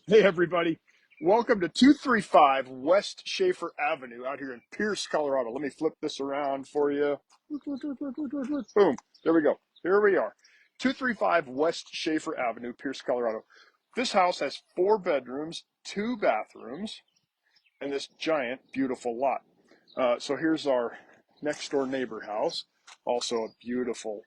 Hey everybody, welcome to 235 West Shafer Avenue out here in Pierce, Colorado. Let me flip this around for you. Boom, there we go. Here we are. 235 West Shafer Avenue, Pierce, Colorado. This house has 4 bedrooms, 2 bathrooms, and this giant, beautiful lot. So here's our next door neighbor house. Also a beautiful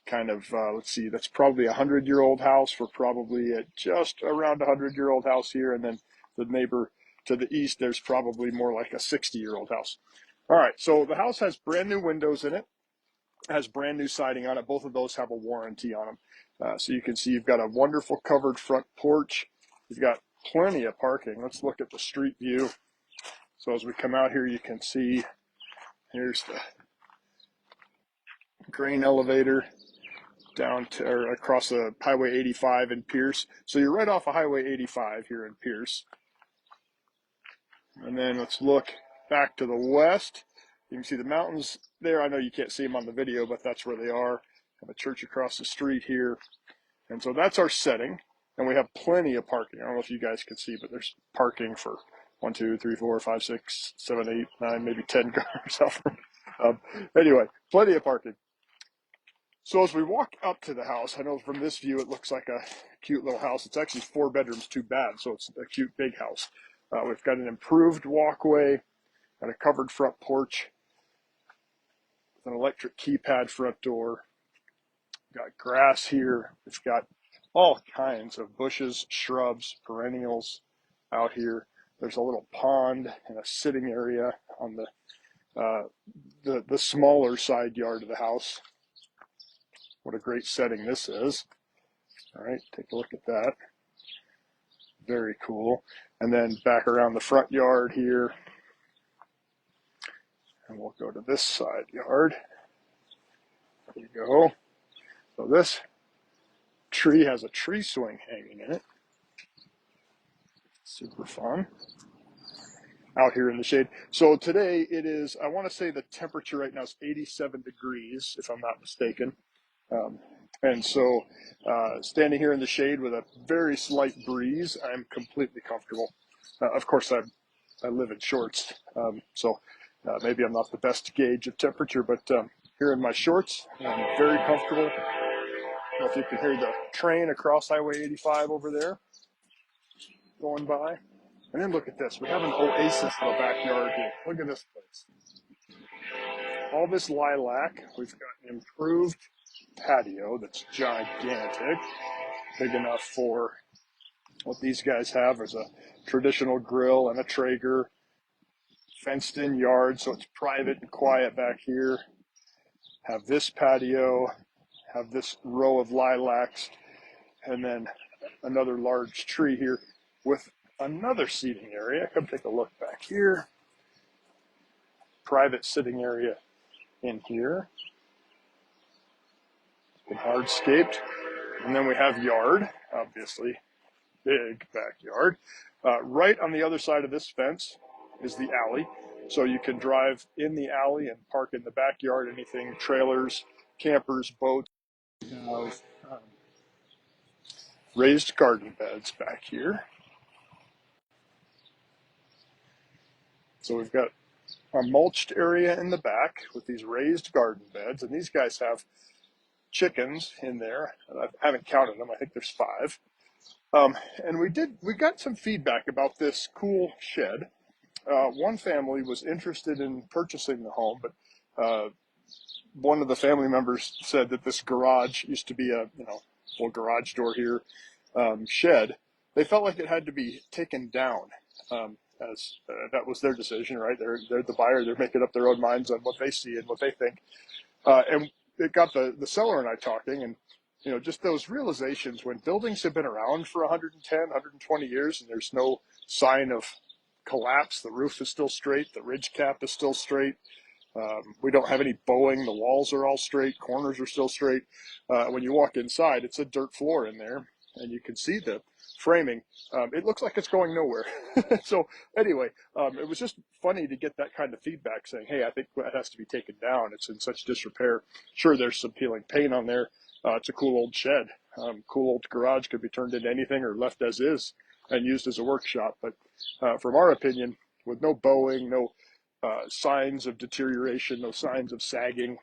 kind of let's see, that's probably 100-year-old house. We're probably at just around 100-year-old house here, and then the neighbor to the east, there's probably more like a 60-year-old house. All right, so the house has brand new windows in it, has brand new siding on it. Both of those have a warranty on them. So you can see you've got a wonderful covered front porch. You've got plenty of parking. Let's look at the street view. So as we come out here, you can see here's the grain elevator down to or across the Highway 85 in Pierce. So you're right off of Highway 85 here in Pierce. And then let's look back to the west. You can see the mountains there. I know you can't see them on the video, but that's where they are. Have a church across the street here. And so that's our setting. And we have plenty of parking. I don't know if you guys can see, but there's parking for 1, 2, 3, 4, 5, 6, 7, 8, 9, maybe 10 cars. Anyway, plenty of parking. So as we walk up to the house, I know from this view it looks like a cute little house. It's actually 4 bedrooms, 2 baths, so it's a cute big house. We've got an improved walkway and a covered front porch with an electric keypad front door. We've got grass here. We've got all kinds of bushes, shrubs, perennials out here. There's a little pond and a sitting area on the smaller side yard of the house. What a great setting this is. All right, take a look at that. Very cool. And then back around the front yard here. And we'll go to this side yard. There you go. So this tree has a tree swing hanging in it. Super fun. Out here in the shade. So today it is, I want to say the temperature right now is 87 degrees, if I'm not mistaken. And so standing here in the shade with a very slight breeze, I'm completely comfortable. Of course, I live in shorts, so maybe I'm not the best gauge of temperature, but here in my shorts, I'm very comfortable. I don't know if you can hear the train across Highway 85 over there going by. And then look at this. We have an oasis in the backyard here. Look at this place. All this lilac. We've got an improved patio that's gigantic, big enough for what these guys have as a traditional grill and a Traeger, fenced in yard, so it's private and quiet back here. Have this patio, have this row of lilacs, and then another large tree here with another seating area. Come take a look back here. Private sitting area in here. It's been hardscaped. And then we have yard, obviously, big backyard. Right on the other side of this fence is the alley. So you can drive in the alley and park in the backyard, anything, trailers, campers, boats. Raised garden beds back here. So we've got a mulched area in the back with these raised garden beds, and these guys have chickens in there. I haven't counted them. I think there's 5. And we got some feedback about this cool shed. One family was interested in purchasing the home, but one of the family members said that this garage used to be a little garage door here shed. They felt like it had to be taken down. As that was their decision, right? They're the buyer. They're making up their own minds on what they see and what they think. And it got the seller and I talking, and just those realizations when buildings have been around for 110, 120 years, and there's no sign of collapse. The roof is still straight. The ridge cap is still straight. We don't have any bowing. The walls are all straight. Corners are still straight. When you walk inside, it's a dirt floor in there, and you can see the framing. It looks like it's going nowhere. So anyway, it was just funny to get that kind of feedback saying, hey, I think that has to be taken down. It's in such disrepair. Sure, there's some peeling paint on there. It's a cool old shed. Cool old garage could be turned into anything or left as is and used as a workshop. But from our opinion, with no bowing, no signs of deterioration, no signs of sagging,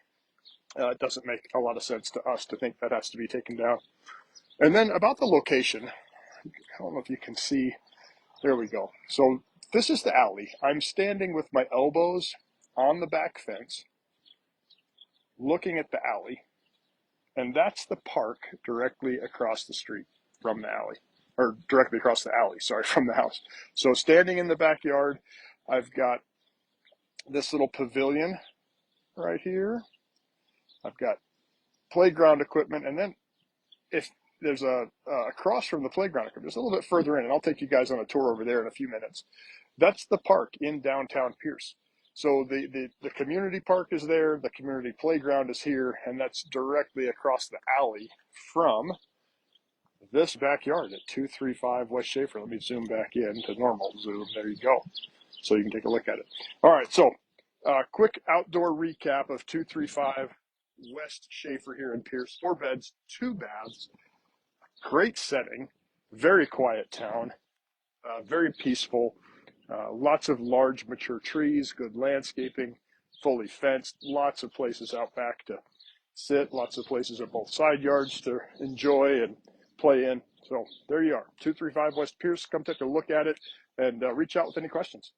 it doesn't make a lot of sense to us to think that has to be taken down. And then about the location, I don't know if you can see, there we go. So this is the alley. I'm standing with my elbows on the back fence, looking at the alley, and that's the park directly across the street from the alley, or directly across the alley, sorry, from the house. So standing in the backyard, I've got this little pavilion right here. I've got playground equipment, and then if there's across from the playground equipment, just a little bit further in, and I'll take you guys on a tour over there in a few minutes. That's the park in downtown Pierce. So the community park is there, the community playground is here, and that's directly across the alley from this backyard at 235 West Shafer. Let me zoom back in to normal zoom. There you go. So you can take a look at it. All right, so quick outdoor recap of 235 West Shafer here in Pierce. 4 beds, 2 baths, great setting, very quiet town, very peaceful. Lots of large mature trees, good landscaping, fully fenced, lots of places out back to sit, lots of places at both side yards to enjoy and play in. So there you are, 235 West Pierce. Come take a look at it and reach out with any questions.